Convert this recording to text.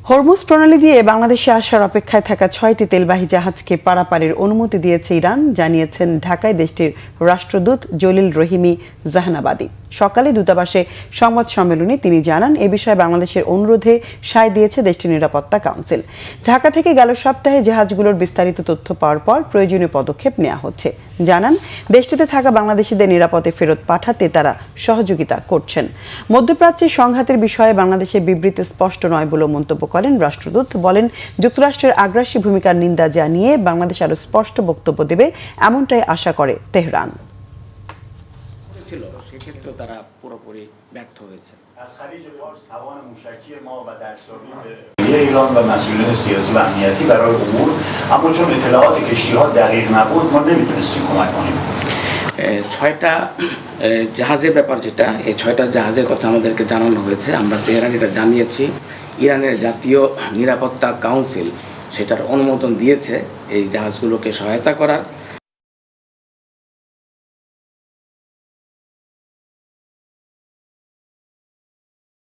Hormuz প্রণালী দিয়ে বাংলাদেশে আসার অপেক্ষায় থাকা 6টি তেলবাহী জাহাজকে পারাপারের অনুমতি দিয়েছে ইরান, জানিয়েছেন ঢাকায় দেশটির রাষ্ট্রদূত জলিল রহিমি জাহানাবাদী। সকালে দূতাবাসে সংবাদ সম্মেলনে তিনি জানান, এ বিষয়ে বাংলাদেশের অনুরোধে সায় দিয়েছে দেশটির নিরাপত্তা কাউন্সিল। ঢাকা থেকে গেল সপ্তাহে জাহাজগুলোর বিস্তারিত তথ্য পাওয়ার পর প্রয়োজনীয় পদক্ষেপ নেওয়া হচ্ছে। জানান, দেশটিতে থাকা বাংলাদেশিদের নিরাপদে ফেরত পাঠাতে তারা সহযোগিতা করছেন। মধ্যপ্রাচ্যে সংঘাতের বিষয়ে বাংলাদেশের বিবৃতি স্পষ্ট নয় বলে মন্তব্য করেন রাষ্ট্রদূত। বলেন, যুক্তরাষ্ট্রের আগ্রাসী ভূমিকার নিন্দা জানিয়ে বাংলাদেশ আরও স্পষ্ট বক্তব্য দেবে, এমনটাই আশা করে তেহরান। সেক্ষেত্রে তারা পুরোপুরি ব্যর্থ হয়েছে। ایران و مسئولین سیاسی و امنیتی برای عبور، اما چون اطلاعات کشتی‌ها دقیق نبود ما نمیتونستیم کمک کنیم। 6টা জাহাজের ব্যাপার যেটা, এই 6টা জাহাজের কথা আমাদেরকে জানানো হয়েছে। আমরা তেহরান এটা জানিয়েছি। ইরানের জাতীয় নিরাপত্তা কাউন্সিল সেটার অনুমোদন দিয়েছে এই জাহাজগুলোকে সহায়তা করার।